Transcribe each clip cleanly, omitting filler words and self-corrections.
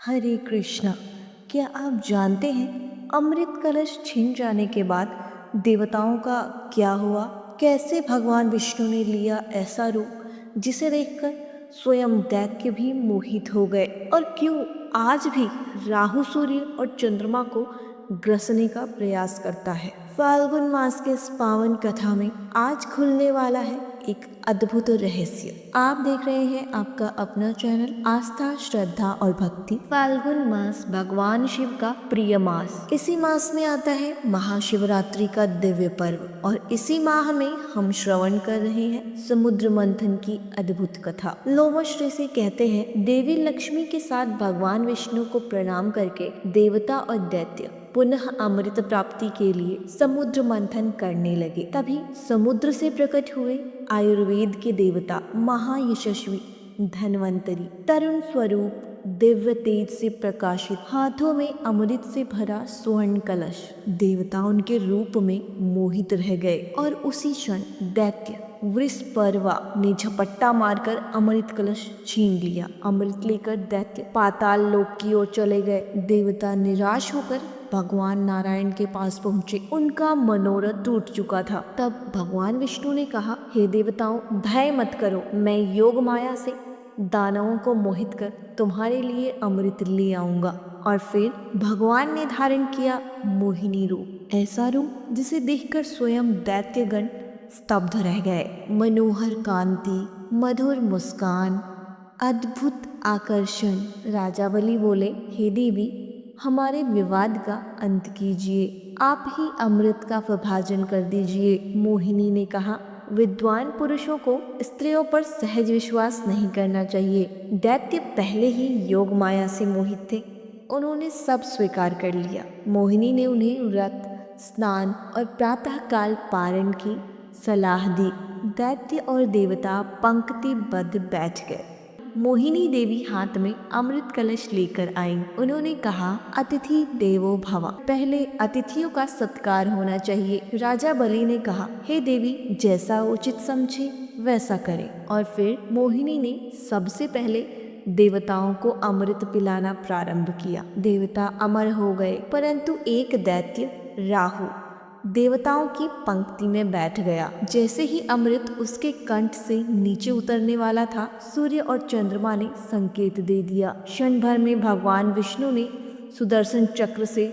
हरे कृष्णा। क्या आप जानते हैं अमृत कलश छिन जाने के बाद देवताओं का क्या हुआ? कैसे भगवान विष्णु ने लिया ऐसा रूप जिसे देखकर स्वयं दैत्य भी मोहित हो गए? और क्यों आज भी राहु सूर्य और चंद्रमा को ग्रसने का प्रयास करता है? फाल्गुन मास के इस पावन कथा में आज खुलने वाला है एक अद्भुत रहस्य। आप देख रहे हैं आपका अपना चैनल आस्था, श्रद्धा और भक्ति। फाल्गुन मास भगवान शिव का प्रिय मास। इसी मास में आता है महाशिवरात्रि का दिव्य पर्व और इसी माह में हम श्रवण कर रहे हैं समुद्र मंथन की अद्भुत कथा। लोमश ऋषि कहते हैं देवी लक्ष्मी के साथ भगवान विष्णु को प्रणाम करके देवता और दैत्य पुनः अमृत प्राप्ति के लिए समुद्र मंथन करने लगे। तभी समुद्र से प्रकट हुए आयुर्वेद के देवता महायशस्वी धन्वंतरी, तरुण स्वरूप दिव्य तेज से प्रकाशित, हाथों में अमृत से भरा स्वर्ण कलश। देवता उनके रूप में मोहित रह गए और उसी क्षण दैत्य वृषपर्वा ने झपट्टा मारकर अमृत कलश छीन लिया। अमृत लेकर दैत्य पाताल लोक की ओर चले गए। देवता निराश होकर भगवान नारायण के पास पहुंचे। उनका मनोरथ टूट चुका था। तब भगवान विष्णु ने कहा, हे देवताओं, भय मत करो, मैं योग माया से दानवों को मोहित कर तुम्हारे लिए अमृत ले आऊंगा। और फिर भगवान ने धारण किया मोहिनी रूप, ऐसा रूप जिसे देखकर स्वयं दैत्यगण स्तब्ध रह गए। मनोहर कांति, मधुर मुस्कान, अद्भुत आकर्षण। राजा बलि बोले, हे देवी, हमारे विवाद का अंत कीजिए, आप ही अमृत का विभाजन कर दीजिए। मोहिनी ने कहा, विद्वान पुरुषों को स्त्रियों पर सहज विश्वास नहीं करना चाहिए। दैत्य पहले ही योग माया से मोहित थे, उन्होंने सब स्वीकार कर लिया। मोहिनी ने उन्हें व्रत, स्नान और प्रातःकाल पारण की सलाह दी। दैत्य और देवता पंक्तिबद्ध बैठ गए। मोहिनी देवी हाथ में अमृत कलश लेकर आईं। उन्होंने कहा, अतिथि देवो भव, पहले अतिथियों का सत्कार होना चाहिए। राजा बलि ने कहा, हे देवी, जैसा उचित समझे वैसा करें। और फिर मोहिनी ने सबसे पहले देवताओं को अमृत पिलाना प्रारंभ किया। देवता अमर हो गए, परंतु एक दैत्य राहु देवताओं की पंक्ति में बैठ गया। जैसे ही अमृत उसके कंठ से नीचे उतरने वाला था, सूर्य और चंद्रमा ने संकेत दे दिया। क्षण भर में भगवान विष्णु ने सुदर्शन चक्र से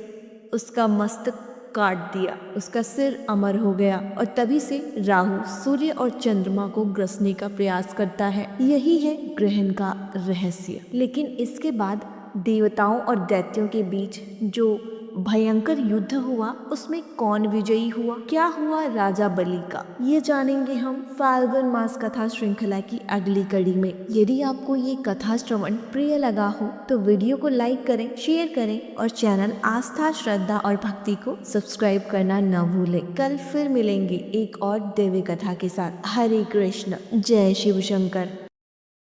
उसका मस्तक काट दिया। उसका सिर अमर हो गया और तभी से राहु सूर्य और चंद्रमा को ग्रसने का प्रयास करता है। यही है ग्रहण का रहस्य। लेकिन इसके बाद देवताओं और दैत्यों के बीच जो भयंकर युद्ध हुआ, उसमें कौन विजयी हुआ, क्या हुआ राजा बलि का, ये जानेंगे हम फाल्गुन मास कथा श्रृंखला की अगली कड़ी में। यदि आपको ये कथा श्रवण प्रिय लगा हो तो वीडियो को लाइक करें, शेयर करें और चैनल आस्था, श्रद्धा और भक्ति को सब्सक्राइब करना न भूलें। कल फिर मिलेंगे एक और दिव्य कथा के साथ। हरे कृष्ण, जय शिव शंकर।